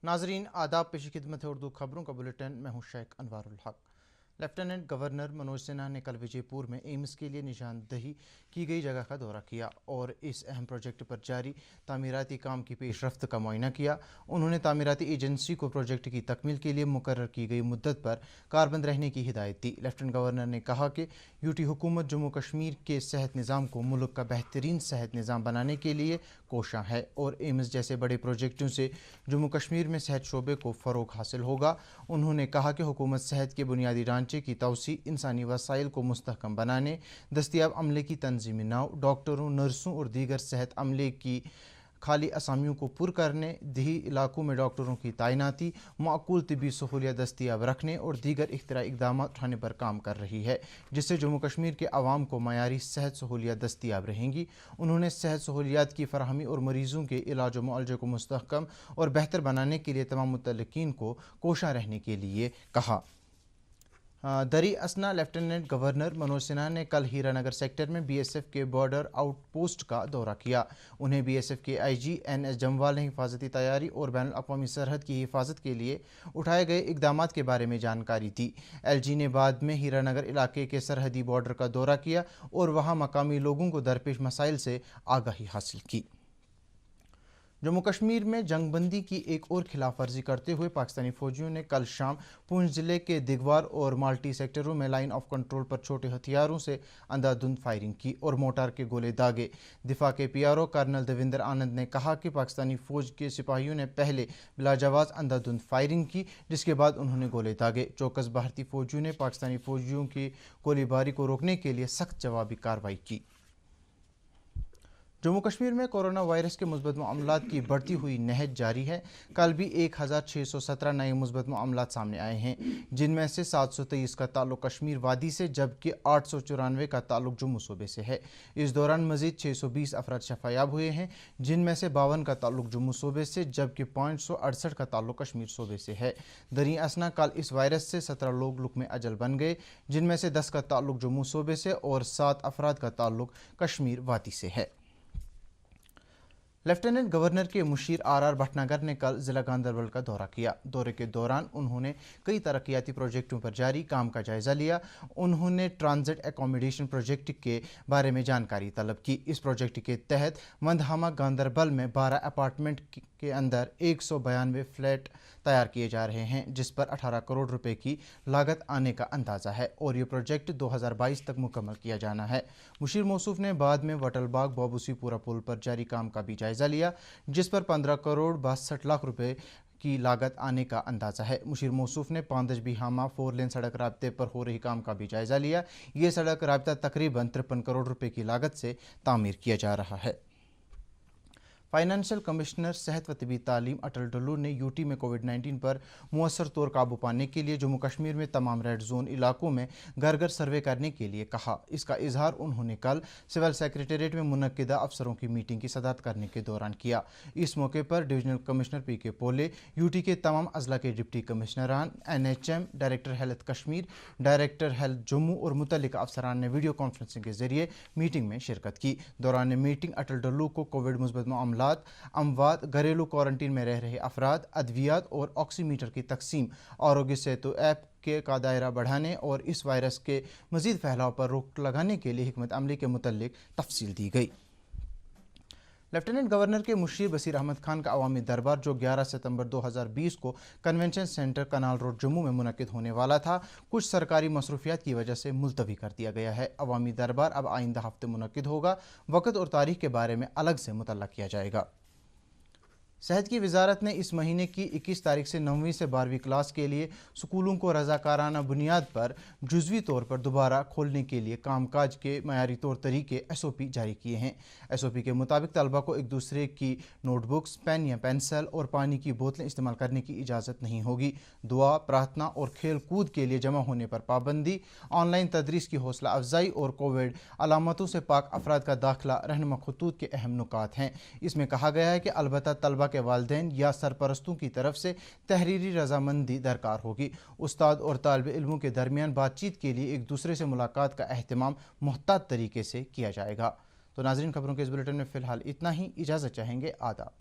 नाजरीन आदाब, पेश खिदमत है उर्दू खबरों का बुलेटिन। मैं हूं शेख अनवारुल हक। लेफ्टिनेंट गवर्नर मनोज सिन्हा ने कल विजयपुर में एम्स के लिए निशानदही की गई जगह का दौरा किया और इस अहम प्रोजेक्ट पर जारी तामीराती काम की पेशरफ्त का मुआयना किया। उन्होंने तामीराती एजेंसी को प्रोजेक्ट की तकमील के लिए मुकर्रर की गई मुद्दत पर कारबंद रहने की हिदायत दी। लेफ्टिनेंट गवर्नर ने कहा कि यूटी हुकूमत जम्मू कश्मीर के सेहत निज़ाम को मुल्क का बेहतरीन सेहत निज़ाम बनाने के लिए कोशां है और एम्स जैसे बड़े प्रोजेक्टों से जम्मू कश्मीर में सेहत शोबे को फ़रोग हासिल होगा। उन्होंने कहा कि हुकूमत सेहत के बुनियादी ढांचे की तौसी, इंसानी वसाइल को मुस्तहकम बनाने, दस्तियाब अमले की तंजीमी नौ, डॉक्टरों, नर्सों और दीगर सेहत अमले की खाली असामियों को पुर करने, देही इलाकों में डॉक्टरों की तैनाती, माकूल तिबी सहूलियत दस्तियाब रखने और दीगर इख्तिराई इक़दाम उठाने पर काम कर रही है, जिससे जम्मू कश्मीर के अवाम को मयारी सेहत सहूलियत दस्तियाब रहेंगी। उन्होंने सेहत सहूलियात की फराहमी और मरीज़ों के इलाज व मुआलजे को मुस्तहकम और बेहतर बनाने के लिए तमाम मुतल्लिकीन को कोशां रहने के लिए कहा। दरी असना लेफ्टिनेंट गवर्नर मनोज सिन्हा ने कल हीरानगर सेक्टर में बीएसएफ के बॉर्डर आउटपोस्ट का दौरा किया। उन्हें बीएसएफ के आईजी एनएस जमवाल ने हिफाजती तैयारी और बैनुल अक़वामी सरहद की हिफाजत के लिए उठाए गए इक़दामात के बारे में जानकारी दी। एलजी ने बाद में हीरानगर इलाके के सरहदी बॉर्डर का दौरा किया और वहाँ मकामी लोगों को दरपेश मसाइल से आगाही हासिल की। जम्मू कश्मीर में जंगबंदी की एक और खिलाफ वर्जी करते हुए पाकिस्तानी फौजियों ने कल शाम पूंछ ज़िले के दिगवार और माल्टी सेक्टरों में लाइन ऑफ कंट्रोल पर छोटे हथियारों से अंधाधुंध फायरिंग की और मोटार के गोले दागे। दिफा के पीआरओ कर्नल देविंदर आनंद ने कहा कि पाकिस्तानी फौज के सिपाहियों ने पहले बिलाजवाज अंधाधुंध फायरिंग की, जिसके बाद उन्होंने गोले दागे। चौकस भारतीय फौजियों ने पाकिस्तानी फौजियों की गोलीबारी को रोकने के लिए सख्त जवाबी कार्रवाई की। जम्मू कश्मीर में कोरोना वायरस के मुस्बत मामलात की बढ़ती हुई नहज जारी है। कल भी 1617 नए मुस्बत मामलात सामने आए हैं, जिनमें से 723 का ताल्लुक कश्मीर वादी से जबकि 894 का ताल्लुक जम्मू सूबे से है। इस दौरान मजीद 620 अफराद शफायाब हुए हैं, जिनमें से 52 का ताल्लुक जम्मू सूबे से जबकि 568 का ताल्लुक कश्मीर सूबे से है। दरी असना कल इस वायरस से 17 लोग लुक़्मे अजल बन गए, जिनमें से 10 का ताल्लुक जम्मू सूबे से और 7 अफराद का ताल्लुक कश्मीर वादी से है। लेफ्टिनेंट गवर्नर के मुशीर आर भटनागर ने कल ज़िला गांदरबल का दौरा किया। दौरे के दौरान उन्होंने कई तरक्याती प्रोजेक्टों पर जारी काम का जायज़ा लिया। उन्होंने ट्रांजिट एकोमोडेशन प्रोजेक्ट के बारे में जानकारी तलब की। इस प्रोजेक्ट के तहत मंदहामा गांदरबल में 12 अपार्टमेंट के अंदर 192 फ्लैट तैयार किए जा रहे हैं, जिस पर 18 करोड़ रुपए की लागत आने का अंदाज़ा है और ये प्रोजेक्ट 2022 तक मुकम्मल किया जाना है। मुशीर मौसूफ ने बाद में वटलबाग बाबूसीपुरा पुल पर जारी काम का भी जायज़ा लिया, जिस पर 15 करोड़ 62 लाख रुपए की लागत आने का अंदाज़ा है। मुशीर मौसूफ ने पांदज बिहामा 4 लेन सड़क राब्ते पर हो रही काम का भी जायज़ा लिया। ये सड़क राब्ता तकरीबन 53 करोड़ रुपए की लागत से तामीर किया जा रहा है। फाइनेंशियल कमिश्नर सेहत व तबी तालीम अटल डल्लू ने यूटी में कोविड-19 पर मुअस्सर तौर काबू पाने के लिए जम्मू कश्मीर में तमाम रेड जोन इलाकों में घर घर सर्वे करने के लिए कहा। इसका इजहार उन्होंने कल सिविल सेक्रेटेरिएट में मुनक्किदा अफसरों की मीटिंग की सदारत करने के दौरान किया। इस मौके पर डिविजनल कमिश्नर पीके पोले, यूटी के तमाम अजला के डिप्टी कमिश्नरान, NHM, director health Kashmir, director health Jammu और मुतल्लिका अफसरान ने वीडियो कॉन्फ्रेंसिंग के जरिए मीटिंग में शिरकत की। दौरान मीटिंग अटल डल्लू को कोविड मुस्बत मामला, अमवात, घरेलू क्वारंटीन में रह रहे अफराद, अद्वियात और ऑक्सीमीटर की तकसीम, आरोग्य सेतु ऐप का दायरा बढ़ाने और इस वायरस के मजीद फैलाव पर रोक लगाने के लिए हिकमत अमली के मुतल्लिक तफसील दी गई। लेफ्टिनेंट गवर्नर के मुशीर बसीर अहमद खान का अवामी दरबार, जो 11 सितंबर 2020 को convention centre canal road Jammu में मुनक्किद होने वाला था, कुछ सरकारी मसरूफियात की वजह से मुलतवी कर दिया गया है। अवामी दरबार अब आइंदा हफ्ते मुनक्किद होगा। वक़्त और तारीख के बारे में अलग से मुतल्ला किया जाएगा। सेहत की वजारत ने इस महीने की 21 तारीख से 9वीं से 12वीं क्लास के लिए स्कूलों को रज़ाकाराना बुनियाद पर जुज़वी तौर पर दोबारा खोलने के लिए कामकाज के मयारी तौर तरीके SOP जारी किए हैं। SOP के मुताबिक तलबा को एक दूसरे की नोटबुक्स, पेन या पेंसिल और पानी की बोतलें इस्तेमाल करने की इजाज़त नहीं होगी। दुआ, प्रार्थना और खेल कूद के लिए जमा होने पर पाबंदी, ऑनलाइन तदरीस की हौसला अफजाई और कोविड अलामतों से पाक अफराद का दाखिला रहनुमा खतूत के अहम नुकात हैं। इसमें कहा गया है कि अलबत्ता तलबा के वालिदैन या सरपरस्तों की तरफ से तहरीरी रजामंदी दरकार होगी। उस्ताद और तालिब इल्मों के दरमियान बातचीत के लिए एक दूसरे से मुलाकात का अहतमाम मुहतात तरीके से किया जाएगा। तो नाज़रीन, खबरों के इस बुलेटिन में फ़िलहाल इतना ही। इजाज़त चाहेंगे। आदाब।